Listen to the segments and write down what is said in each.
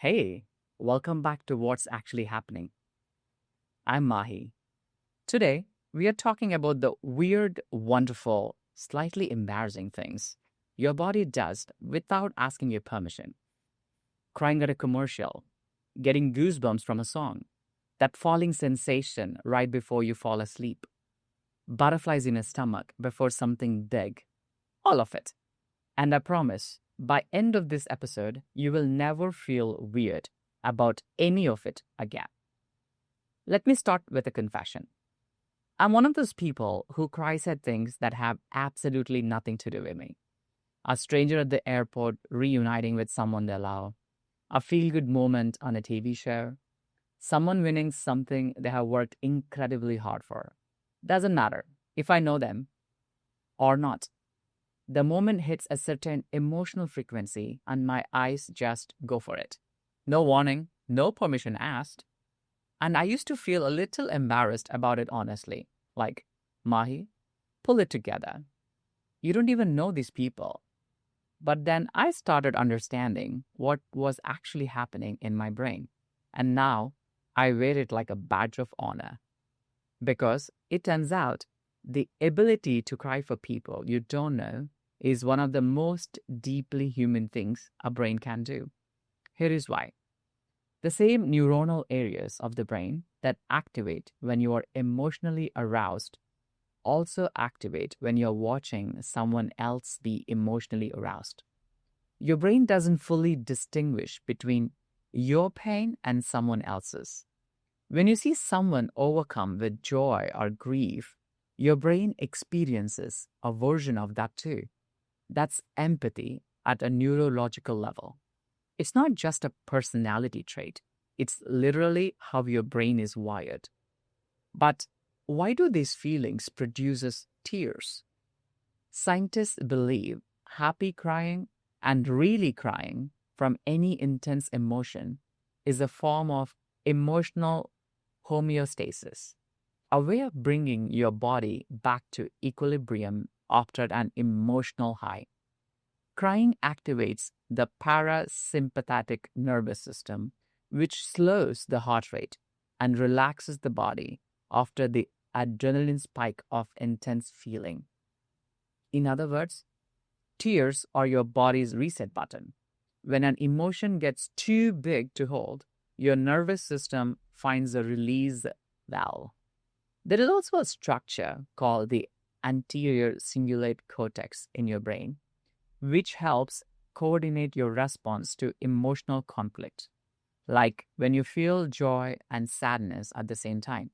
Hey, welcome back to What's Actually Happening. I'm Maahi. Today, we are talking about the weird, wonderful, slightly embarrassing things your body does without asking your permission. Crying at a commercial, getting goosebumps from a song, that falling sensation right before you fall asleep, butterflies in your stomach before something big, all of it. And I promise, by end of this episode, you will never feel weird about any of it again. Let me start with a confession. I'm one of those people who cries at things that have absolutely nothing to do with me. A stranger at the airport reuniting with someone they love, a feel-good moment on a TV show, someone winning something they have worked incredibly hard for. Doesn't matter if I know them or not. The moment hits a certain emotional frequency and my eyes just go for it. No warning, no permission asked. And I used to feel a little embarrassed about it, honestly. Like, Maahi, pull it together. You don't even know these people. But then I started understanding what was actually happening in my brain. And now I wear it like a badge of honor. Because it turns out the ability to cry for people you don't know is one of the most deeply human things a brain can do. Here is why. The same neuronal areas of the brain that activate when you are emotionally aroused also activate when you're watching someone else be emotionally aroused. Your brain doesn't fully distinguish between your pain and someone else's. When you see someone overcome with joy or grief, your brain experiences a version of that too. That's empathy at a neurological level. It's not just a personality trait. It's literally how your brain is wired. But why do these feelings produce tears? Scientists believe happy crying and really crying from any intense emotion is a form of emotional homeostasis, a way of bringing your body back to equilibrium after an emotional high. Crying activates the parasympathetic nervous system, which slows the heart rate and relaxes the body after the adrenaline spike of intense feeling. In other words, tears are your body's reset button. When an emotion gets too big to hold, your nervous system finds a release valve. There is also a structure called the anterior cingulate cortex in your brain, which helps coordinate your response to emotional conflict, like when you feel joy and sadness at the same time.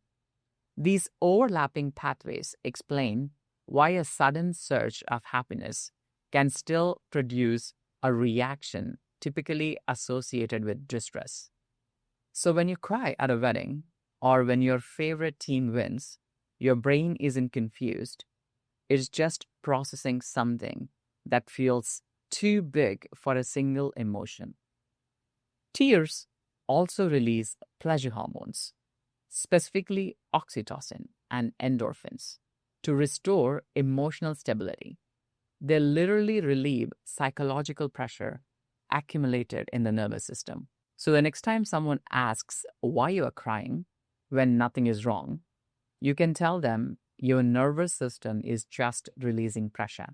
These overlapping pathways explain why a sudden surge of happiness can still produce a reaction typically associated with distress. So when you cry at a wedding or when your favorite team wins, your brain isn't confused. It's just processing something that feels too big for a single emotion. Tears also release pleasure hormones, specifically oxytocin and endorphins, to restore emotional stability. They literally relieve psychological pressure accumulated in the nervous system. So the next time someone asks why you are crying when nothing is wrong, you can tell them your nervous system is just releasing pressure,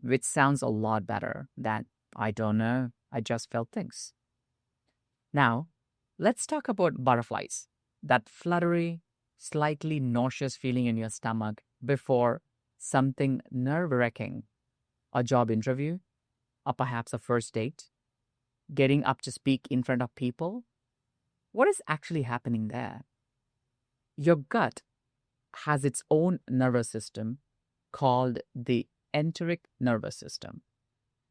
which sounds a lot better than, I don't know, I just felt things. Now, let's talk about butterflies, that fluttery, slightly nauseous feeling in your stomach before something nerve-wracking, a job interview, or perhaps a first date, getting up to speak in front of people. What is actually happening there? Your gut has its own nervous system called the enteric nervous system,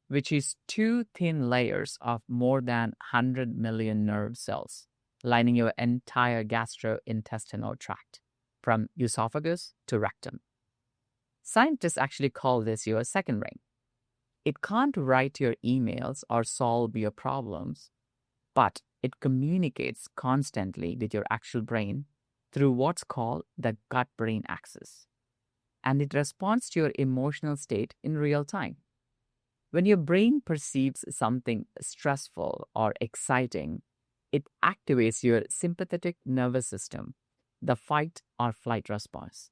which is two thin layers of more than 100 million nerve cells lining your entire gastrointestinal tract, from esophagus to rectum. Scientists actually call this your second brain. It can't write your emails or solve your problems, but it communicates constantly with your actual brain through what's called the gut-brain axis. And it responds to your emotional state in real time. When your brain perceives something stressful or exciting, It activates your sympathetic nervous system, the fight or flight response.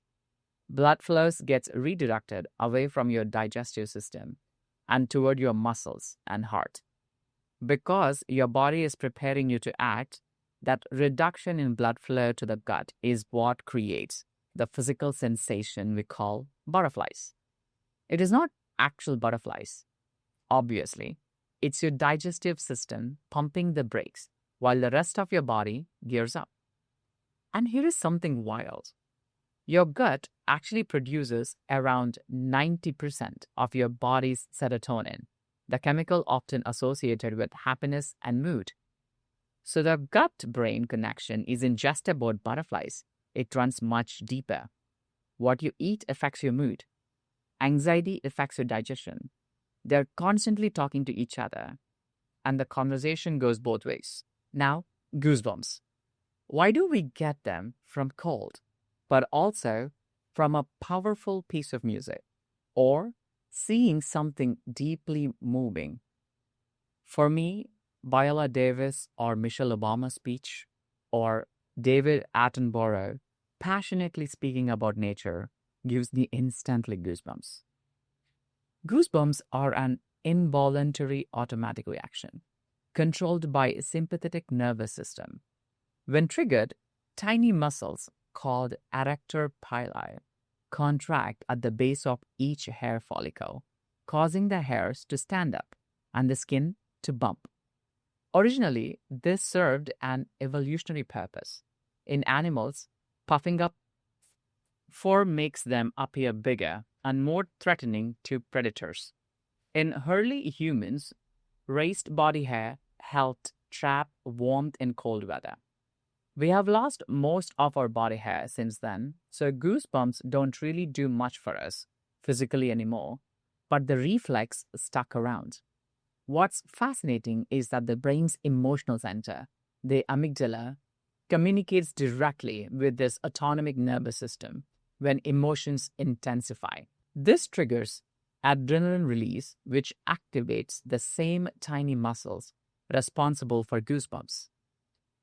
Blood flows gets redirected away from your digestive system and toward your muscles and heart. Because your body is preparing you to act, that reduction in blood flow to the gut is what creates the physical sensation we call butterflies. It is not actual butterflies, obviously. It's your digestive system pumping the brakes while the rest of your body gears up. And here is something wild. Your gut actually produces around 90% of your body's serotonin, the chemical often associated with happiness and mood. So the gut-brain connection isn't just about butterflies. It runs much deeper. What you eat affects your mood. Anxiety affects your digestion. They're constantly talking to each other, and the conversation goes both ways. Now, goosebumps. Why do we get them from cold, but also from a powerful piece of music or seeing something deeply moving? For me, Viola Davis or Michelle Obama's speech or David Attenborough passionately speaking about nature gives me instantly goosebumps. Goosebumps are an involuntary automatic reaction controlled by a sympathetic nervous system. When triggered, tiny muscles called arrector pili contract at the base of each hair follicle, causing the hairs to stand up and the skin to bump. Originally, this served an evolutionary purpose. In animals, puffing up fur makes them appear bigger and more threatening to predators. In early humans, raised body hair helped trap warmth in cold weather. We have lost most of our body hair since then, so goosebumps don't really do much for us physically anymore, but the reflex stuck around. What's fascinating is that the brain's emotional center, the amygdala, communicates directly with this autonomic nervous system when emotions intensify. This triggers adrenaline release, which activates the same tiny muscles responsible for goosebumps.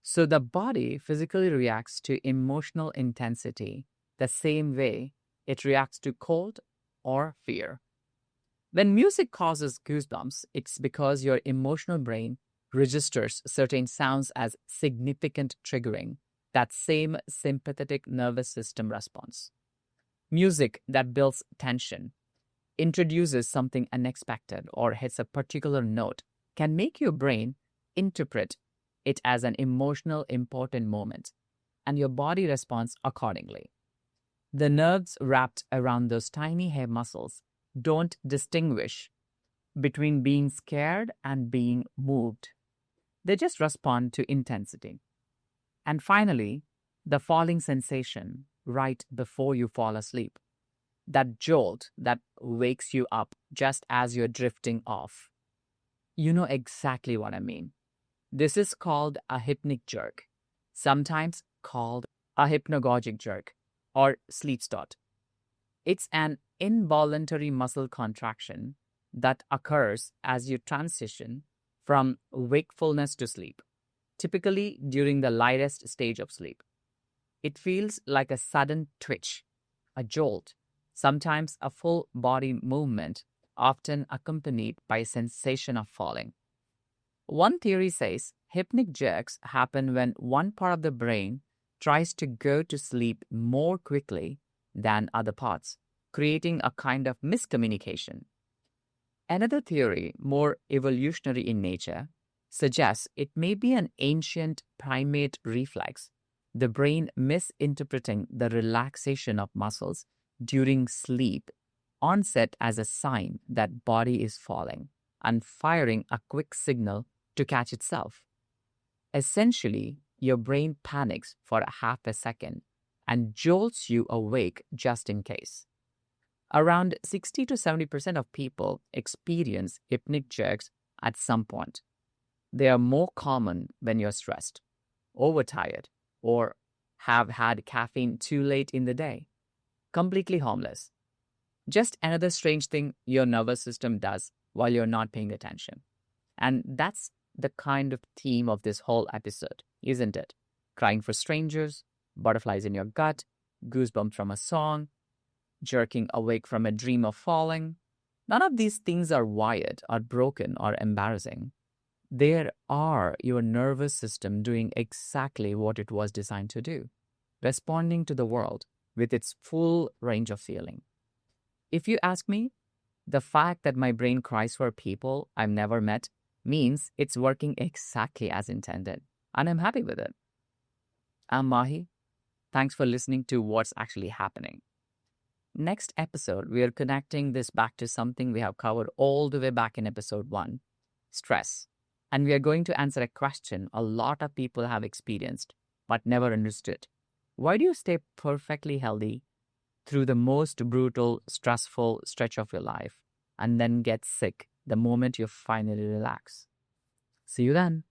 So the body physically reacts to emotional intensity the same way it reacts to cold or fear. When music causes goosebumps, it's because your emotional brain registers certain sounds as significant triggering that same sympathetic nervous system response. Music that builds tension, introduces something unexpected, or hits a particular note can make your brain interpret it as an emotional important moment, and your body responds accordingly. The nerves wrapped around those tiny hair muscles don't distinguish between being scared and being moved. They just respond to intensity. And finally, the falling sensation right before you fall asleep. That jolt that wakes you up just as you're drifting off. You know exactly what I mean. This is called a hypnic jerk, sometimes called a hypnagogic jerk or sleep start. It's an involuntary muscle contraction that occurs as you transition from wakefulness to sleep, typically during the lightest stage of sleep. It feels like a sudden twitch, a jolt, sometimes a full body movement, often accompanied by a sensation of falling. One theory says hypnic jerks happen when one part of the brain tries to go to sleep more quickly than other parts, creating a kind of miscommunication. Another theory, more evolutionary in nature, suggests it may be an ancient primate reflex, the brain misinterpreting the relaxation of muscles during sleep onset as a sign that body is falling and firing a quick signal to catch itself. Essentially, your brain panics for a half a second and jolts you awake just in case. Around 60 to 70% of people experience hypnic jerks at some point. They are more common when you're stressed, overtired, or have had caffeine too late in the day. Completely harmless. Just another strange thing your nervous system does while you're not paying attention. And that's the kind of theme of this whole episode, isn't it? Crying for strangers, butterflies in your gut, goosebumps from a song, jerking awake from a dream of falling. None of these things are wired or broken or embarrassing. They are your nervous system doing exactly what it was designed to do, responding to the world with its full range of feeling. If you ask me, the fact that my brain cries for people I've never met means it's working exactly as intended, and I'm happy with it. I'm Maahi. Thanks for listening to What's Actually Happening. Next episode, we are connecting this back to something we have covered all the way back in episode 1, stress. And we are going to answer a question a lot of people have experienced but never understood. Why do you stay perfectly healthy through the most brutal, stressful stretch of your life and then get sick the moment you finally relax? See you then.